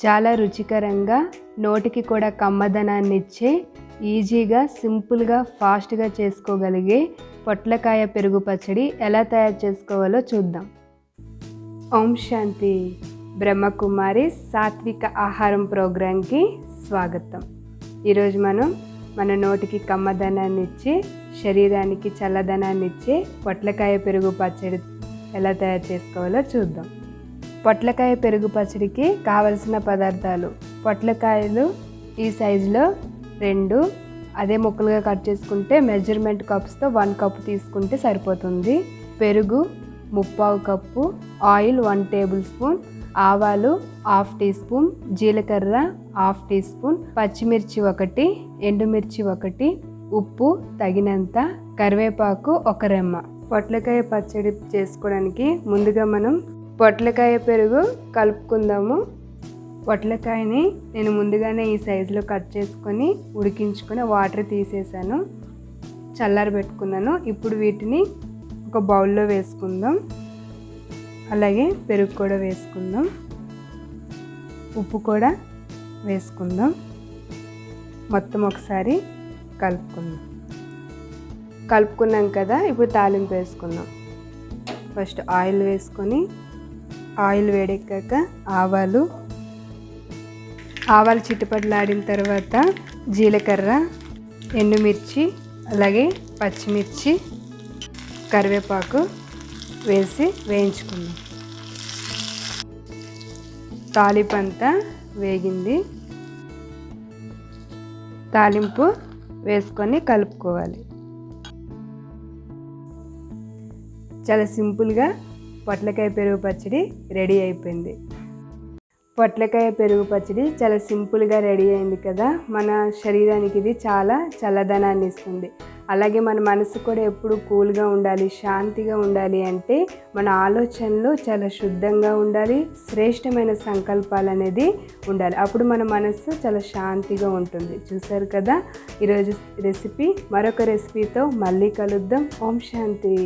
చాలా రుచికరంగా నోటికి కూడా కమ్మదనాన్ని ఇచ్చే ఈజీగా సింపుల్గా ఫాస్ట్గా చేసుకోగలిగే పొట్లకాయ పెరుగు పచ్చడి ఎలా తయారు చేసుకోవాలో చూద్దాం. ఓం శాంతి. బ్రహ్మ కుమారిస్ సాత్విక ఆహారం ప్రోగ్రాంకి స్వాగతం. ఈరోజు మనం మన నోటికి కమ్మదనాన్ని ఇచ్చి శరీరానికి చల్లదనాన్ని ఇచ్చే పొట్లకాయ పెరుగు పచ్చడి ఎలా తయారు చేసుకోవాలో చూద్దాం. పొట్లకాయ పెరుగు పచ్చడికి కావలసిన పదార్థాలు: పొట్లకాయలు ఈ సైజులో 2, అదే ముక్కలుగా కట్ చేసుకుంటే మెజర్మెంట్ కప్స్తో 1 కప్ తీసుకుంటే సరిపోతుంది. పెరుగు 3/4 కప్పు, ఆయిల్ 1 టేబుల్ స్పూన్, ఆవాలు 1/2 టీ స్పూన్, జీలకర్ర 1/2 టీ స్పూన్, పచ్చిమిర్చి 1, ఎండుమిర్చి 1, ఉప్పు తగినంత, కరివేపాకు 1 రెమ్మ. పొట్లకాయ పచ్చడి చేసుకోవడానికి ముందుగా మనం పొట్లకాయ పెరుగు కలుపుకుందాము. పొట్లకాయని నేను ముందుగానే ఈ సైజులో కట్ చేసుకొని ఉడికించుకొని వాటర్ తీసేసాను, చల్లారబెట్టుకున్నాను. ఇప్పుడు వీటిని ఒక బౌల్లో వేసుకుందాం. అలాగే పెరుగు కూడా వేసుకుందాం, ఉప్పు కూడా వేసుకుందాం. మొత్తం ఒకసారి కలుపుకున్నాం కదా. ఇప్పుడు తాలింపు వేసుకుందాం. ఫస్ట్ ఆయిల్ వేసుకొని, ఆయిల్ వేడెక్కాక ఆవాలు చిట్టుపట్లాడిన తర్వాత జీలకర్ర, ఎండుమిర్చి, అలాగే పచ్చిమిర్చి, కరివేపాకు వేసి వేయించుకుందాం. తాలింపు అంతా వేగింది. తాలింపు వేసుకొని కలుపుకోవాలి. చాలా సింపుల్గా పొట్లకాయ పెరుగు పచ్చడి రెడీ అయిపోయింది. పొట్లకాయ పెరుగు పచ్చడి చాలా సింపుల్గా రెడీ అయింది కదా. మన శరీరానికి ఇది చాలా చల్లదనాన్ని ఇస్తుంది. అలాగే మన మనసు కూడా ఎప్పుడు కూల్గా ఉండాలి, శాంతిగా ఉండాలి అంటే మన ఆలోచనలు చాలా శుద్ధంగా ఉండాలి, శ్రేష్టమైన సంకల్పాలు అనేది ఉండాలి. అప్పుడు మన మనసు చాలా శాంతిగా ఉంటుంది. చూసారు కదా ఈరోజు రెసిపీ. మరొక రెసిపీతో మళ్ళీ కలుద్దాం. ఓం శాంతి.